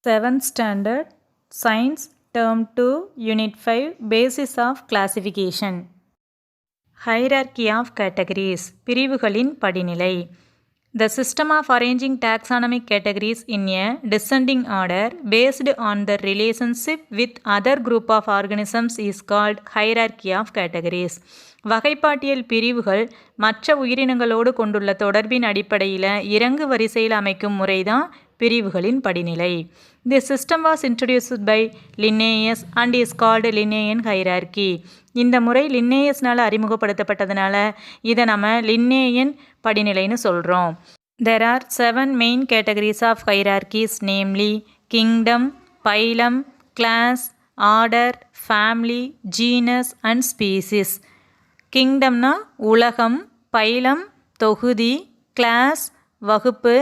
7th Standard Science Term 2 Unit 5 Basis of Classification Hierarchy of Categories பிரிவுகளின் படிநிலை The system of arranging taxonomic categories in a descending order based on their relationship with other group of organisms is called hierarchy of categories. வகைப்பாட்டியல் பிரிவுகள் மற்ற உயிரினங்களோடு கொண்டுள்ள தொடர்பின் அடிப்படையில் இறங்கு வரிசையில் அமைக்கும் முறைதான் பிரிவுகளின் படிநிலை. This system was introduced by Linnaeus and is called Linnaean hierarchy. இந்த முறை லின்னேயஸ்னால் அறிமுகப்படுத்தப்பட்டதுனால இதை நம்ம லின்னேயன் படிநிலைன்னு சொல்கிறோம். There are 7 main categories of hierarchies, namely kingdom, phylum, class, order, family, genus and species. கிங்டம்னா உலகம், பைலம் தொகுதி, கிளாஸ் வகுப்பு,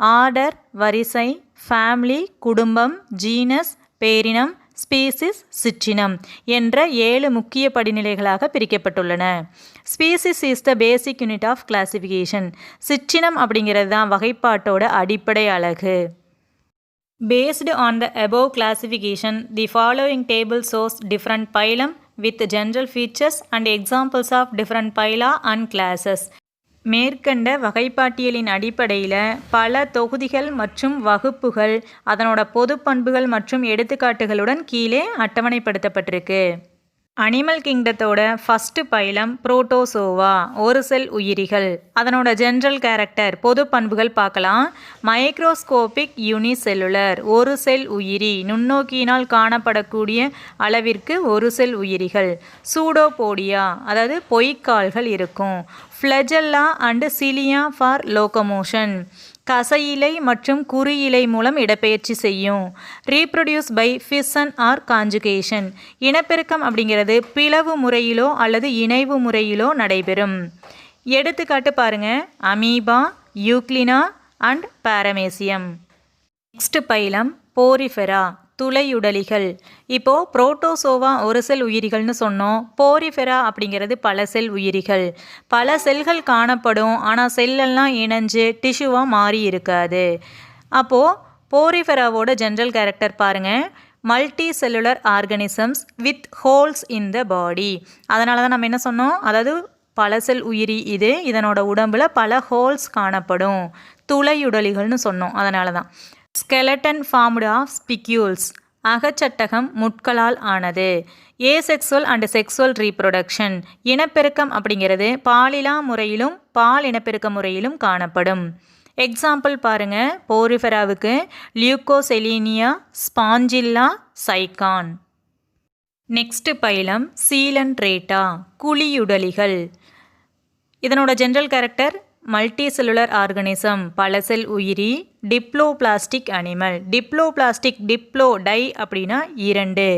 ஆர்டர் வரிசை, ஃபேமிலி குடும்பம், ஜீனஸ் பேரினம், ஸ்பீசிஸ் சிற்றினம் என்ற 7 முக்கிய படிநிலைகளாக பிரிக்கப்பட்டுள்ளன. Species is the basic unit of classification. சிற்றினம் அப்படிங்கிறது தான் வகைப்பாட்டோட அடிப்படை அலகு. Based on the above classification, the following table shows different phylum with general features and examples of different phyla and classes. மேற்கண்ட வகைப்பாட்டியலின் அடிப்படையில் பல தொகுதிகள் மற்றும் வகுப்புகள் அதனோட பொது பண்புகள் மற்றும் எடுத்துக்காட்டுகளுடன் கீழே அட்டவணைப்படுத்தப்பட்டிருக்கு. அனிமல் கிங்டத்தோட ஃபஸ்ட்டு பைலம் புரோட்டோசோவா, ஒரு செல் உயிரிகள். அதனோட ஜென்ரல் கேரக்டர் பொது பண்புகள் பார்க்கலாம். மைக்ரோஸ்கோபிக் யூனிசெல்லுலர், ஒரு செல் உயிரி, நுண்ணோக்கியினால் காணப்படக்கூடிய அளவிற்கு ஒரு செல் உயிரிகள். சூடோபோடியா, அதாவது பொய்க்கால்கள் இருக்கும். Flagella and cilia for locomotion, கசையிலை மற்றும் குறியிலை மூலம் இடப்பெயர்ச்சி செய்யும். Reproduce by fission or conjugation, இனப்பெருக்கம் அப்படிங்கிறது பிளவு முறையிலோ அல்லது இணைவு முறையிலோ நடைபெறும். எடுத்துக்காட்டு பாருங்க, amoeba, euglena and paramecium. Next phylum porifera, துளையுடலிகள். இப்போது புரோட்டோசோவா ஒரு செல் உயிரிகள்னு சொன்னோம். போரிஃபெரா அப்படிங்கிறது பல செல் உயிரிகள். பல செல்கள் காணப்படும், ஆனால் செல்லெல்லாம் இணைஞ்சு டிஷ்யூவாக மாறி இருக்காது. அப்போது போரிஃபெராவோட ஜென்ரல் கேரக்டர் பாருங்கள், multicellular organisms with holes in the body. அதனால தான் நம்ம என்ன சொன்னோம், அதாவது பல செல் உயிரி இது, இதனோட உடம்பில் பல ஹோல்ஸ் காணப்படும், துளையுடலிகள்னு சொன்னோம். அதனால தான். ஸ்கெலட்டன் ஃபார்ம்டு ஆஃப் ஸ்பிக்யூல்ஸ், அகச்சட்டகம் முட்களால் ஆனது. ஏசெக்சுவல் அண்ட் செக்சுவல் ரீப்ரொடக்ஷன், இனப்பெருக்கம் அப்படிங்கிறது பாலிலா முறையிலும் பால் இனப்பெருக்க முறையிலும் காணப்படும். எக்ஸாம்பிள் பாருங்க, போரிஃபெராவுக்கு leucosolenia, spongilla, sycon. Next phylum coelenterata, குழியுடலிகள். இதனோட general character multicellular organism, பல செல் உயிரி. Diploblastic animal, diploblastic, diplo di அப்படின்னா 2,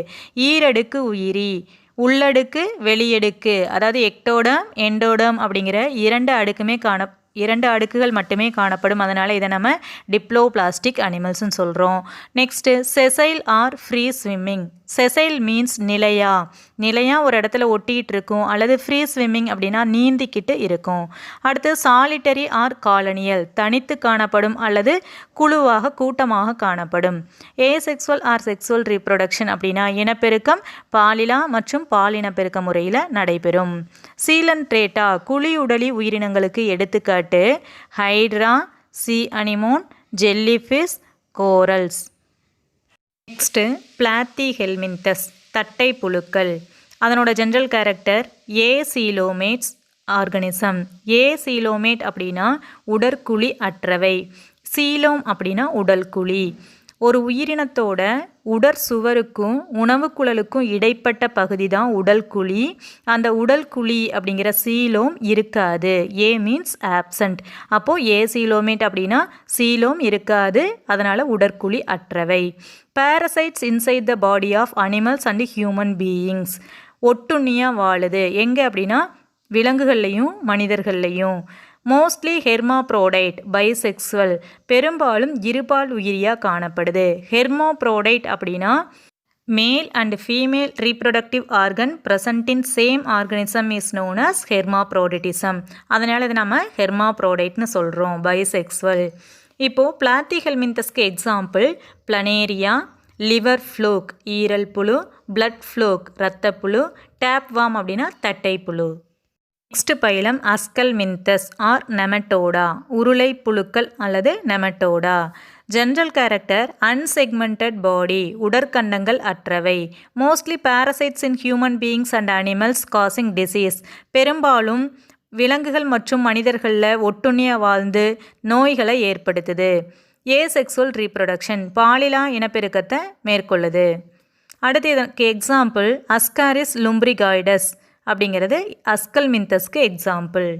ஈரடுக்கு உயிரி. உள்ளடுக்கு வெளியடுக்கு, அதாவது எக்டோடம் எண்டோடம் அப்படிங்கிற 2 அடுக்குகள் மட்டுமே காணப்படும். அதனால் இதை நம்ம டிப்ளோபிளாஸ்டிக் அனிமல்ஸ்னு சொல்கிறோம். Next sessile or free swimming. Sessile means நிலையா ஒரு இடத்துல ஒட்டிகிட்டு இருக்கும், அல்லது ஃப்ரீ ஸ்விம்மிங் அப்படின்னா நீந்திக்கிட்டு இருக்கும். அடுத்து சாலிட்டரி ஆர் காலனியல், தனித்து காணப்படும் அல்லது குழுவாக கூட்டமாக காணப்படும். ஏசெக்சுவல் ஆர் செக்சுவல் ரீப்ரொடக்ஷன் அப்படின்னா இனப்பெருக்கம் பாலிலா மற்றும் பாலினப்பெருக்க முறையில் நடைபெறும். சீலன்ட்ரேட்டா, குழியுடலி உயிரினங்களுக்கு எடுத்துக்காட்டு hydra, sea anemone, jellyfish, corals. Next platyhelminthes, தட்டை புழுக்கள். அதனோட general character acoelomates organism. Acoelomate அப்படின்னா உடற்குழி அற்றவை, சீலோம் அப்படின்னா உடல்குழி. ஒரு உயிரினத்தோட உடற்சுவருக்கும் உணவுக்குழலுக்கும் இடைப்பட்ட பகுதி தான் உடல்குழி. அந்த உடல்குழி அப்படிங்கிற சீலோம் இருக்காது. A means absent. அப்போது ஏ சீலோமேட் அப்படின்னா சீலோம் இருக்காது, அதனால் உடற்குழி அற்றவை. Parasites inside the body of animals and human beings, ஒட்டுண்ணியாக வாழுது. எங்கே அப்படின்னா விலங்குகள்லையும் மனிதர்கள்லையும். மோஸ்ட்லி ஹெர்மாப்ரோடைட், பைசெக்சுவல், பெரும்பாலும் இருபால் உயிரியாக காணப்படுது. ஹெர்மாப்ரோடைட் அப்படின்னா male and female reproductive organ present in same organism is known as hermaphroditism. அதனால் இது நம்ம ஹெர்மாப்ரோடைட்னு சொல்கிறோம். பைசெக்சுவல். இப்போது பிளாத்திஹெல்மின்தஸ்க்கு எக்ஸாம்பிள் பிளனேரியா, லிவர் ஃப்ளோக் ஈரல் புழு, பிளட் ஃப்ளோக் இரத்தப்புழு, டேப்வார்ம் அப்படின்னா தட்டை புழு. Next phylum aschelminthes or nematoda உருளை புழுக்கள் அல்லது nematoda. General character unsegmented body உடற்கண்டங்கள் அற்றவை. Mostly parasites in human beings and animals causing disease பெரும்பாலும் விலங்குகள் மற்றும் மனிதர்களில் ஒட்டுண்ணிய வாழ்ந்து நோய்களை ஏற்படுத்துது. Asexual reproduction பாலிலா இனப்பெருக்கத்தை மேற்கொள்ளுது. அடுத்து இதற்கு எக்ஸாம்பிள் அஸ்காரிஸ் லும்ப்ரிகாய்டஸ் அப்படிங்கிறது அஸ்கல்மின்தஸ்க்கு எக்ஸாம்பிள்.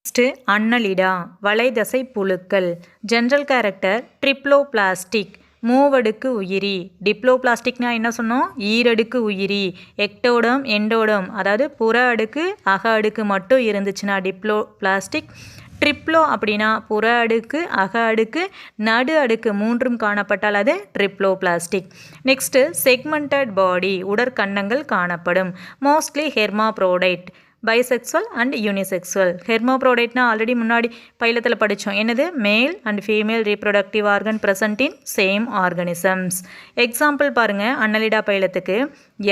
நெக்ஸ்ட்டு அன்னலிடா வலைதசை புழுக்கள். ஜென்ரல் கேரக்டர் ட்ரிப்ளோபிளாஸ்டிக் மூவடுக்கு உயிரி. டிப்ளோபிளாஸ்டிக்னா என்ன சொன்னோம்? ஈரடுக்கு உயிரி. எக்டோடம் எண்டோடம் அதாவது புற அடுக்கு அக அடுக்கு மட்டும் இருந்துச்சுன்னா டிப்ளோபிளாஸ்டிக். ட்ரிப்ளோ அப்படின்னா புற அடுக்கு அக அடுக்கு நடு அடுக்கு மூன்றும் காணப்பட்டால் அது ட்ரிப்ளோபிளாஸ்டிக். நெக்ஸ்ட்டு செக்மெண்டட் பாடி உடற்கண்டங்கள் காணப்படும். Mostly hermaphrodite bisexual and unisexual. ஹெர்மாப்ரோடைட்னா ஆல்ரெடி முன்னாடி பைலத்தில் படித்தோம். என்னது? Male and female reproductive organ present in same organisms. Example பாருங்கள் அன்னலிடா பைலத்துக்கு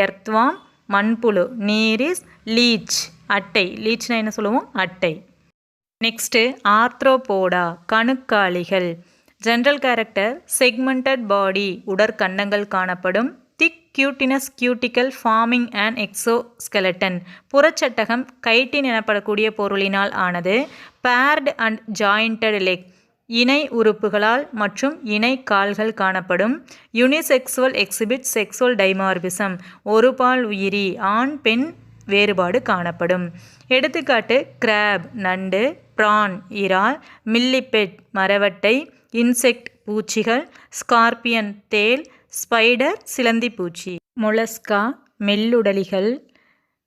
எர்த்வாம் மண்புழு, நீரிஸ் லீச் அட்டை. லீச்னா என்ன சொல்லுவோம்? அட்டை. நெக்ஸ்ட்டு ஆர்த்ரோபோடா கணுக்காலிகள். ஜென்ரல் கேரக்டர் செக்மெண்டட் பாடி உடற்கண்டங்கள் காணப்படும். Thick cutinous cuticle forming and exoskeleton புறச்சட்டகம் கைட்டின் எனப்படக்கூடிய பொருளினால் ஆனது. பேர்டு அண்ட் ஜாயிண்டட் லெக் இணை உறுப்புகளால் மற்றும் இணை கால்கள் காணப்படும். யூனிசெக்சுவல் எக்ஸிபிட் செக்ஸுவல் டைமார்பிசம் ஒரு பால் உயிரி ஆண் பெண் வேறுபாடு காணப்படும். எடுத்துக்காட்டு கிராப் நண்டு, ப்ரான் இறால், மில்லிபெட் மரவட்டை, இன்செக்ட் பூச்சிகள், ஸ்கார்பியன் தேல், ஸ்பைடர் சிலந்தி பூச்சி. மொலஸ்கா மெல்லுடலிகள்.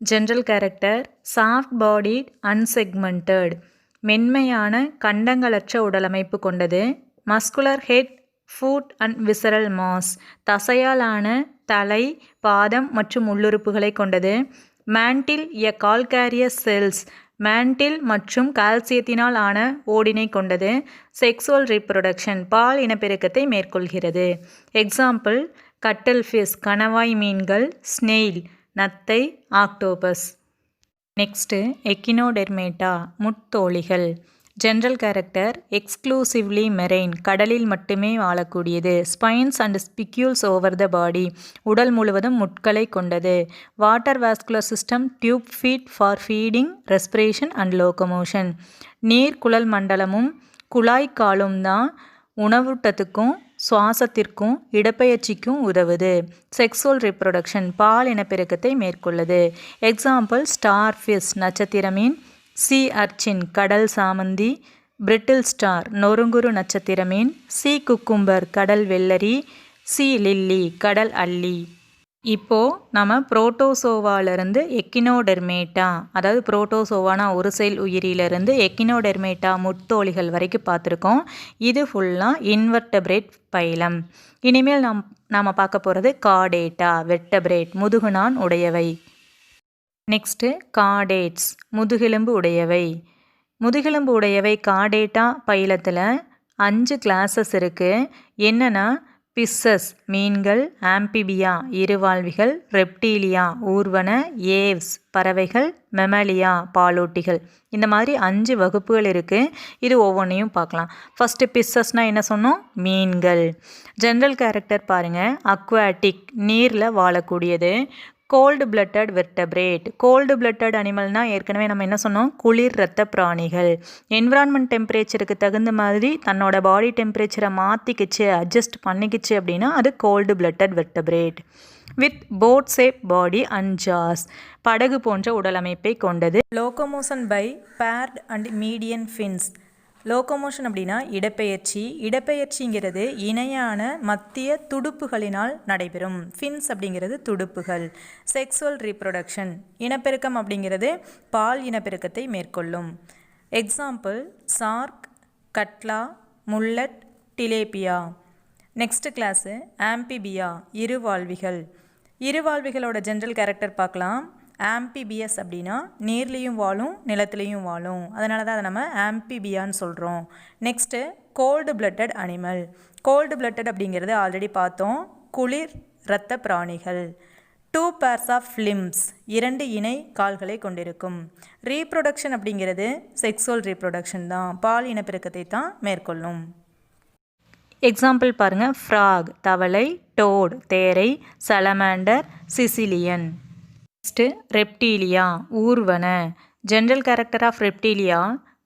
General character soft bodied unsegmented மென்மையான கண்டங்களற்ற உடலமைப்பு கொண்டது. Muscular head foot and visceral mass தசையாலான தலை, பாதம் மற்றும் உள்ளுறுப்புகளை கொண்டது. Mantle a calcareous shells mantle மற்றும் கால்சியத்தினால் ஆன ஓடினை கொண்டது. செக்ஸுவல் ரீப்ரொடக்ஷன் பால் இனப்பெருக்கத்தை மேற்கொள்கிறது. எக்ஸாம்பிள் கட்டல் ஃபிஷ் கணவாய் மீன்கள், ஸ்னெயில் நத்தை, ஆக்டோபஸ். நெக்ஸ்ட்டு எக்கினோடெர்மேட்டா முட்தோலிகள். ஜென்ரல் கேரக்டர் எக்ஸ்க்ளூசிவ்லி மெரெயின் கடலில் மட்டுமே வாழக்கூடியது. Spines and spicules over the body உடல் முழுவதும் முட்களை கொண்டது. Water vascular system tube feet for feeding respiration and locomotion நீர் குழல் மண்டலமும் குழாய்க்காலும் தான் உணவூட்டத்துக்கும் சுவாசத்திற்கும் இடப்பெயர்ச்சிக்கும் உதவுது. செக்ஸுவல் ரீப்ரொடக்ஷன் பால் இனப்பெருக்கத்தை மேற்கொள்ளுது. எக்ஸாம்பிள் ஸ்டார் ஃபிஷ் நட்சத்திர மீன், சி அர்ச்சின் கடல் சாமந்தி, பிரிட்டில் ஸ்டார் நொறுங்குறு நட்சத்திர மீன், சி குக்கும்பர் கடல் வெள்ளரி, சி லில்லி கடல் அல்லி. இப்போது நம்ம புரோட்டோசோவாலிருந்து எக்கினோடெர்மேட்டா அதாவது புரோட்டோசோவானா ஒரு செல் உயிரியிலிருந்து எக்கினோடெர்மேட்டா முட்தோலிகள் வரைக்கும் பார்த்துருக்கோம். இது ஃபுல்லாக இன்வெர்டபிரேட் பைலம். இனிமேல் நாம் பார்க்க போகிறது கார்டேட்டா வெர்டபிரேட் முதுகுநான் உடையவை. நெக்ஸ்ட்டு கார்டேட்ஸ் முதுகெலும்பு உடையவை. முதுகெலும்பு உடையவை கார்டேட்டா பைலத்தில் 5 கிளாஸஸ் இருக்குது. என்னென்னா பிஸ்ஸஸ் மீன்கள், ஆம்பிபியா இருவாழ்விகள், ரெப்டீலியா ஊர்வன, ஏவ்ஸ் பறவைகள், மெமலியா பாலூட்டிகள். இந்த மாதிரி 5 வகுப்புகள் இருக்குது. இது ஒவ்வொன்றையும் பார்க்கலாம். ஃபஸ்ட்டு பிஸ்ஸஸ்னால் என்ன சொன்னோம்? மீன்கள். ஜென்ரல் கேரக்டர் பாருங்கள் அக்வாட்டிக் நீரில் வாழக்கூடியது. Cold blooded vertebrate cold blooded அனிமல்னால் ஏற்கனவே நம்ம என்ன சொன்னோம்? குளிர் இரத்த பிராணிகள். என்விரான்மெண்ட் டெம்பரேச்சருக்கு தகுந்த மாதிரி தன்னோட பாடி டெம்பரேச்சரை மாற்றிக்கிச்சு அட்ஜஸ்ட் பண்ணிக்கிச்சு அப்படின்னா அது cold blooded vertebrate. With boat shape body and jaws படகு போன்ற உடலமைப்பை கொண்டது. Locomotion by paired and median fins. Locomotion அப்படின்னா இடப்பெயர்ச்சி. இடப்பெயர்ச்சிங்கிறது இணையான மத்திய துடுப்புகளினால் நடைபெறும். ஃபின்ஸ் அப்படிங்கிறது துடுப்புகள். செக்ஸுவல் ரீப்ரொடக்ஷன் இனப்பெருக்கம் அப்படிங்கிறது பால் இனப்பெருக்கத்தை மேற்கொள்ளும். Example shark, catla, mullet, tilapia. Next class amphibia இருவாழ்விகள். இருவாழ்விகளோட ஜென்ரல் கேரக்டர் பார்க்கலாம். ஆம்பிபியஸ் அப்படின்னா நீர்லேயும் வாழும் நிலத்துலேயும் வாழும், அதனால தான் அதை நம்ம ஆம்பிபியான்னு சொல்கிறோம். Next cold blooded animal. Cold blooded அப்படிங்கிறது ஆல்ரெடி பார்த்தோம், குளிர் இரத்த பிராணிகள். 2 pairs ஆஃப் limbs, 2 இணை கால்களை கொண்டிருக்கும். ரீப்ரொடக்ஷன் அப்படிங்கிறது செக்ஸுவல் ரீப்ரொடக்ஷன் தான், பால் இனப்பெருக்கத்தை தான் மேற்கொள்ளும். எக்ஸாம்பிள் பாருங்கள், ஃப்ராக் தவளை, டோட் தேரை, சலமாண்டர் சிசிலியன். நெக்ஸ்ட்டு ரெப்டீலியா ஊர்வன. General character of reptilia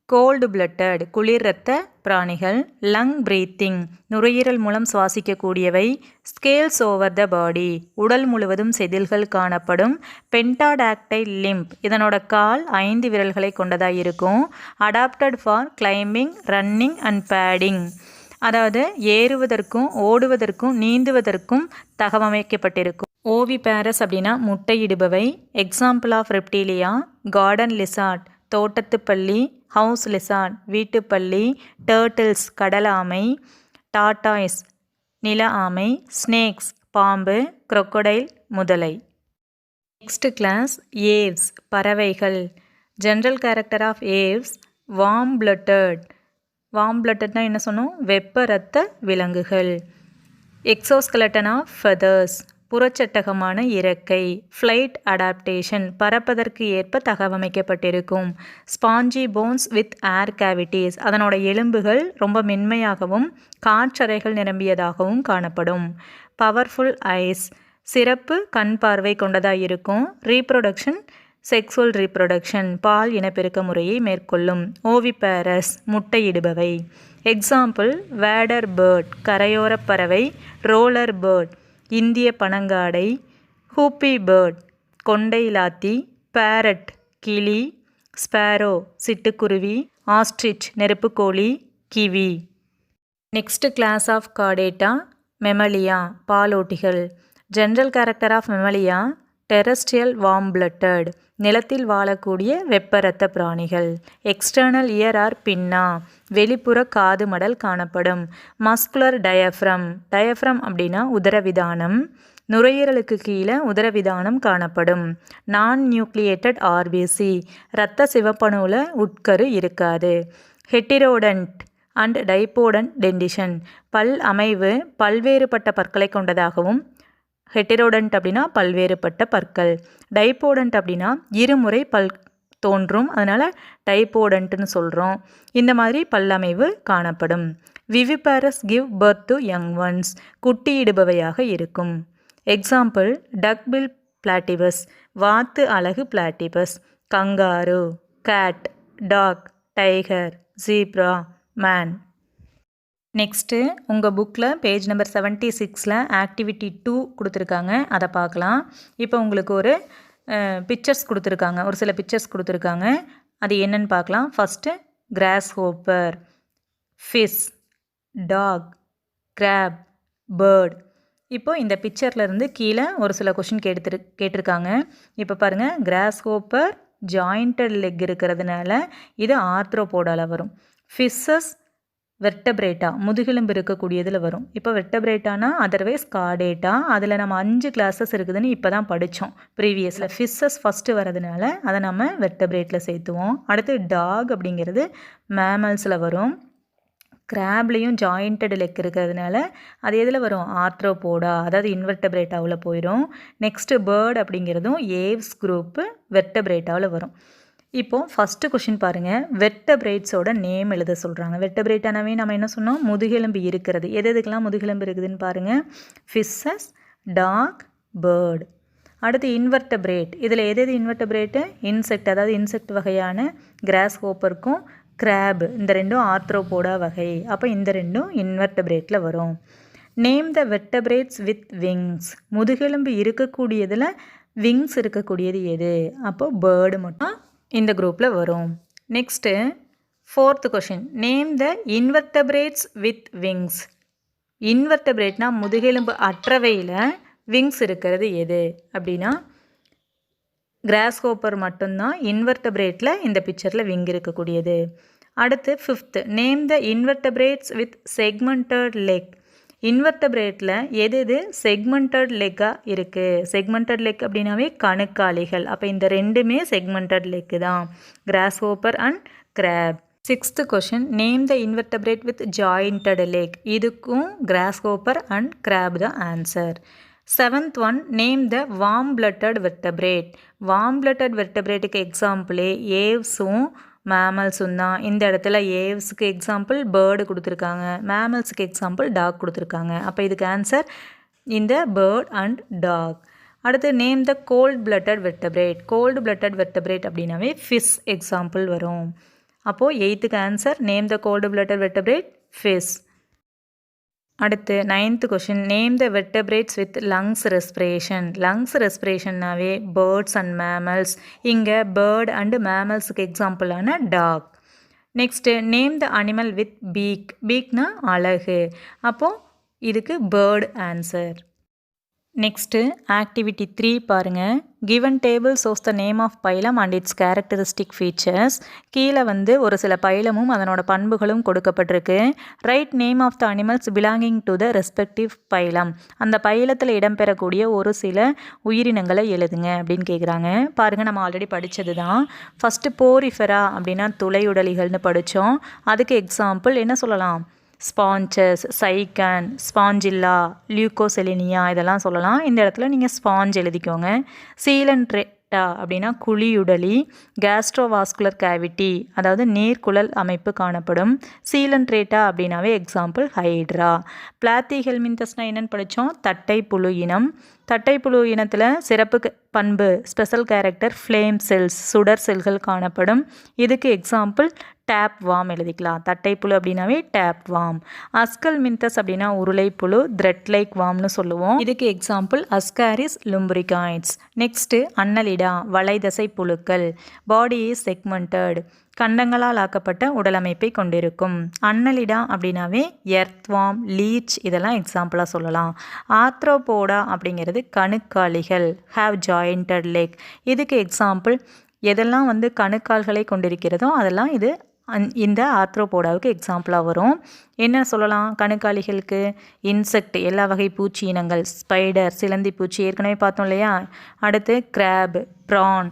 cold blooded குளிர் இரத்த பிராணிகள், லங் பிரீத்திங் நுரையீரல் மூலம் சுவாசிக்கக்கூடியவை, ஸ்கேல்ஸ் ஓவர் த பாடி உடல் முழுவதும் செதில்கள் காணப்படும், பென்டாடாக்டைல் லிம்ப் இதனோட கால் 5 விரல்களை கொண்டதாக இருக்கும், adapted for climbing, running and paddling அதாவது ஏறுவதற்கும் ஓடுவதற்கும் நீந்துவதற்கும் தகவமைக்கப்பட்டிருக்கும். ஓவிபேரஸ் அப்படின்னா முட்டையிடுபவை. Example of reptilia garden lizard தோட்டத்துப்பள்ளி, ஹவுஸ் லிசார்ட் வீட்டுப்பள்ளி, டர்ட்டில்ஸ் கடல் ஆமை, டாட்டாய்ஸ் நில ஆமை, ஸ்னேக்ஸ் பாம்பு, crocodile முதலை. நெக்ஸ்ட் கிளாஸ் ஏவ்ஸ் பறவைகள். General character of aves warm blooded. Warm பிளட்டட்னா என்ன சொன்னோம், வெப்ப இரத்த விலங்குகள். எக்ஸோஸ்கெலட்டன் ஆஃப் ஃபெதர்ஸ் புறச்சட்டகமான இறக்கை. ஃப்ளைட் அடாப்டேஷன் பறப்பதற்கு ஏற்ப தகவமைக்கப்பட்டிருக்கும். Spongy bones with air cavities அதனோட எலும்புகள் ரொம்ப மென்மையாகவும் காற்றறைகள் நிரம்பியதாகவும் காணப்படும். பவர்ஃபுல் ஐஸ் சிறப்பு கண் பார்வை கொண்டதாக இருக்கும். ரீப்ரொடக்ஷன் செக்ஸுவல் ரீப்ரொடக்ஷன் பால் இனப்பெருக்க முறையை மேற்கொள்ளும். ஓவிபேரஸ் முட்டையிடுபவை. எக்ஸாம்பிள் வேடர் பேர்ட் கரையோர பறவை, ரோலர் பேர்ட் இந்திய பனங்காடை, ஹூப்பி பேர்ட் கொண்டை லாத்தி, பேரட் கிளி, ஸ்பேரோ சிட்டுக்குருவி, ஆஸ்ட்ரிச் நெருப்புக்கோழி, kiwi. Next class of chordata mammalia பாலோட்டிகள். General character of mammalia terrestrial warm blooded நிலத்தில் வாழக்கூடிய வெப்ப இரத்த பிராணிகள். எக்ஸ்டர்னல் இயர் ஆர் பின்னா வெளிப்புற காது மடல் காணப்படும். மஸ்குலர் டயஃப்ரம் டயஃப்ரம் அப்படின்னா உதரவிதானம், நுரையீரலுக்கு கீழே உதரவிதானம் காணப்படும். நான் நியூக்ளியேட்டட் ஆர்பிசி இரத்த சிவப்பணுவில் உட்கரு இருக்காது. ஹெட்டிரோடன்ட் அண்ட் டைபோடன்ட் டென்டிஷன் பல் அமைவு பல்வேறுபட்ட பற்களை கொண்டதாகவும், ஹெட்டிரோடன்ட் அப்படின்னா பல்வேறுபட்ட பற்கள், டைபோடன்ட் அப்படின்னா இருமுறை பல் தோன்றும், அதனால் டைபோடன்ட்னு சொல்கிறோம். இந்த மாதிரி பல்லமைவு காணப்படும். Viviparous give birth to young ones குட்டியிடுபவையாக இருக்கும். எக்ஸாம்பிள் டக்பில் பிளாட்டிபஸ் வாத்து அலகு platypus, kangaroo, cat, dog, tiger, zebra, man. Next உங்கள் புக்கில் பேஜ் நம்பர் 76 ஆக்டிவிட்டி 2 கொடுத்துருக்காங்க, அதை பார்க்கலாம். இப்போ உங்களுக்கு ஒரு பிக்சர்ஸ் கொடுத்துருக்காங்க, ஒரு சில பிக்சர்ஸ் கொடுத்துருக்காங்க, அது என்னன்னு பார்க்கலாம். First grasshopper, fish, dog, crab, bird. இப்போ இந்த பிக்சர்லேருந்து கீழே ஒரு சில கொஷின் கேட்டிருக்காங்க. இப்போ பாருங்கள், கிராஸ் ஹோப்பர் ஜாயிண்டட் லெக் இருக்கிறதுனால இது ஆர்த்ரோபோடாவில் வரும். ஃபிஷ்ஷஸ் வெர்டபிரேட்டா முதுகெலும்பு இருக்கக்கூடியதில் வரும். இப்போ வெர்டபிரேட்டானா அதர்வைஸ் கார்டேட்டா, அதில் நம்ம 5 கிளாஸஸ் இருக்குதுன்னு இப்போ தான் படித்தோம் ப்ரீவியஸில். ஃபிஷ்ஷஸ் ஃபஸ்ட்டு வரதுனால அதை நம்ம வெர்டபிரேட்டில் சேர்த்துவோம். அடுத்து டாக் அப்படிங்கிறது மேமல்ஸில் வரும். கிராப்லேயும் ஜாயிண்டட் லெக் இருக்கிறதுனால அது எதில் வரும், ஆர்த்ரோபோடா அதாவது இன்வெர்டபிரேட்டாவில் போயிடும். நெக்ஸ்ட்டு பேர்ட் அப்படிங்கிறதும் ஏவ்ஸ் குரூப்பு வெர்டபிரேட்டாவில் வரும். இப்போது ஃபஸ்ட்டு கொஷின் பாருங்கள், வெர்டபிரேட்ஸோட நேம் எழுத சொல்கிறாங்க. வெர்டபிரேட்டானவே நம்ம என்ன சொன்னோம், முதுகெலும்பு இருக்கிறது. எதுக்கெல்லாம் முதுகெலும்பு இருக்குதுன்னு பாருங்கள், ஃபிஷ்ஷஸ், டாக், பேர்டு. அடுத்து இன்வெர்டபிரேட், இதில் எது இன்வெர்டபிரேட்டு, இன்செக்ட் அதாவது இன்செக்ட் வகையான கிராஸ் ஹோப்பருக்கும் கிராப் இந்த ரெண்டும் ஆர்த்ரோபோடா வகை. அப்போ இந்த ரெண்டும் இன்வெர்டபிரேட்டில் வரும். Name the vertebrates with wings முதுகெலும்பு இருக்கக்கூடியதில் விங்ஸ் இருக்கக்கூடியது எது, அப்போது பேர்டு மட்டும் இந்த குரூப்பில் வரும். Next 4th question, name the invertebrates with wings. இன்வெர்டபிரேட்னா முதுகெலும்பு அற்றவையில் விங்ஸ் இருக்கிறது எது அப்படின்னா கிராஸ் ஹோப்பர் மட்டும்தான் இன்வெர்டபிரேட்டில் இந்த பிக்சரில் விங் இருக்கக்கூடியது. அடுத்து 5th, name the invertebrates with segmented leg. இன்வெர்டபிரேட்டில் எது எது செக்மெண்டட் லெக்காக இருக்குது? செக்மெண்டட் லெக் அப்படின்னாவே கணுக்காலிகள். அப்போ இந்த ரெண்டுமே செக்மெண்டட் லெக்கு தான், grasshopper and crab. 6th question, name the invertebrate with jointed leg. இதுக்கும் கிராஸ் ஹோப்பர் அண்ட் கிராப் தான் answer. 7th one, name the warm blooded vertebrate. Warm blooded வெர்டபிரேட்டுக்கு எக்ஸாம்பிளே ஏவ்ஸும் மேமல்ஸும் தான். இந்த இடத்துல ஏவ்ஸுக்கு எக்ஸாம்பிள் பேர்டு கொடுத்துருக்காங்க, மேமல்ஸுக்கு எக்ஸாம்பிள் டாக் கொடுத்துருக்காங்க. அப்போ இதுக்கு ஆன்சர் இந்த பேர்ட் அண்ட் டாக். அடுத்து name the cold blooded vertebrate. Cold blooded vertebrate அப்படின்னாவே ஃபிஷ் எக்ஸாம்பிள் வரும். அப்போது 8th answer name the cold blooded vertebrate fish. அடுத்து 9th question, name the vertebrates with lungs respiration. Lungs ரெஸ்பிரேஷன்னாவே birds and mammals. இங்கே bird and மேமல்ஸுக்கு எக்ஸாம்பிளான dog. Next name the animal with beak. பீக்னா அழகு. அப்போது இதுக்கு பேர்டு ஆன்சர். நெக்ஸ்ட்டு ஆக்டிவிட்டி 3 பாருங்கள். Given table shows the name of phylum and its characteristic features. கீழே வந்து ஒரு சில பைலமும் அதனோட பண்புகளும் கொடுக்கப்பட்டிருக்கு. Write name of the animals belonging to the respective phylum. அந்த பைலத்தில் இடம்பெறக்கூடிய ஒரு சில உயிரினங்களை எழுதுங்க அப்படின்னு கேட்குறாங்க. பாருங்கள், நம்ம ஆல்ரெடி படித்தது தான். ஃபஸ்ட்டு போரிஃபெரா அப்படின்னா துளையுடலிகள்னு படித்தோம். அதுக்கு எக்ஸாம்பிள் என்ன சொல்லலாம்? ஸ்பாஞ்சஸ், சைக்கன், ஸ்பாஞ்சில்லா, லியூகோசெலினியா இதெல்லாம் சொல்லலாம். இந்த இடத்துல நீங்கள் ஸ்பாஞ்ச் எழுதிக்கோங்க. சீலன்ட்ரேட்டா அப்படின்னா குழியுடலி. கேஸ்ட்ரோவாஸ்குலர் கேவிட்டி அதாவது நீர்க்குழல் அமைப்பு காணப்படும். சீலன்ட்ரேட்டா அப்படின்னாவே எக்ஸாம்பிள் ஹைட்ரா. பிளாத்திஹெல்மின்தஸ்னா என்னென்னு படித்தோம்? தட்டைப்புழு இனம். தட்டைப்புழு இனத்தில் சிறப்பு பண்பு ஸ்பெஷல் கேரக்டர் ஃப்ளேம் செல்ஸ், சுடர் செல்கள் காணப்படும். இதுக்கு எக்ஸாம்பிள் டேப் வாம் எழுதிக்கலாம். தட்டைப்புழு அப்படின்னாவே டேப் வாம். அஸ்கல் மின்தஸ் அப்படின்னா உருளைப்புழு, த்ரெட் லைக் வாம்னு சொல்லுவோம். இதுக்கு எக்ஸாம்பிள் அஸ்காரிஸ் லும்பரிகாய்ட்ஸ். நெக்ஸ்ட்டு அன்னலிடா, வளைதசை புழுக்கள். பாடி இஸ் செக்மெண்டட், கண்டங்களால் ஆக்கப்பட்ட உடலமைப்பை கொண்டிருக்கும். அன்னலிடா அப்படின்னாவே எர்த்வாம், லீச் இதெல்லாம் எக்ஸாம்பிளாக சொல்லலாம். ஆத்ரோபோடா அப்படிங்கிறது கணுக்காலிகள், ஹாவ் ஜாயிண்டட் லெக். இதுக்கு எக்ஸாம்பிள் எதெல்லாம் வந்து கணுக்கால்களை கொண்டிருக்கிறதோ அதெல்லாம் இது இந்த ஆத்ரோபோடாவுக்கு எக்ஸாம்பிளாக வரும். என்ன சொல்லலாம் கணுக்காலிகளுக்கு? இன்செக்ட், எல்லா வகை பூச்சி இனங்கள், ஸ்பைடர் சிலந்தி பூச்சி ஏற்கனவே பார்த்தோம் இல்லையா. அடுத்து கிராப், ப்ரான்,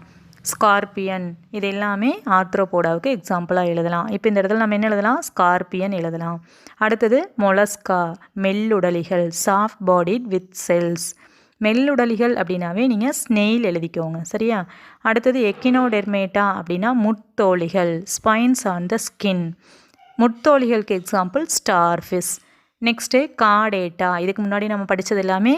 ஸ்கார்பியன் இது எல்லாமே ஆத்ரோபோடாவுக்கு எக்ஸாம்பிளாக எழுதலாம். இப்போ இந்த இடத்துல நம்ம என்ன எழுதலாம்? ஸ்கார்பியன் எழுதலாம். அடுத்தது மொலஸ்கா, மெல்லுடலிகள், சாஃப்ட் பாடிட் வித் செல்ஸ். மெல்லுடலிகள் அப்படின்னாவே நீங்கள் ஸ்னெயில் எழுதிக்கோங்க, சரியா. அடுத்தது எக்கினோடெர்மேட்டா அப்படின்னா முட்தோலிகள், ஸ்பைன்ஸ் ஆன் த ஸ்கின். முட்தோலிகளுக்கு எக்ஸாம்பிள் ஸ்டார்ஃபிஷ். நெக்ஸ்ட்டு காடேட்டா, இதுக்கு முன்னாடி நம்ம படித்தது எல்லாமே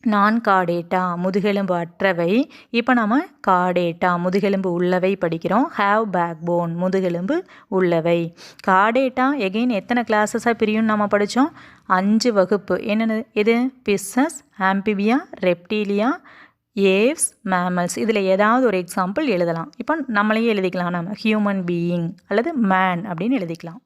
நான் காடேட்டா முதுகெலும்பு அற்றவை. இப்போ நம்ம காடேட்டா முதுகெலும்பு உள்ளவை படிக்கிறோம். ஹாவ் பேக் போன் முதுகெலும்பு உள்ளவை. காடேட்டா எகெயின் எத்தனை கிளாஸஸாக பிரியும்னு நம்ம படித்தோம்? 5 வகுப்பு. என்னென்ன இது? Pisces, ஆம்பிபியா, Reptilia, Aves, mammals. இதில் ஏதாவது ஒரு எக்ஸாம்பிள் எழுதலாம். இப்போ நம்மளையே எழுதிக்கலாம், நம்ம ஹியூமன் பீயிங் அல்லது மேன் அப்படின்னு எழுதிக்கலாம்.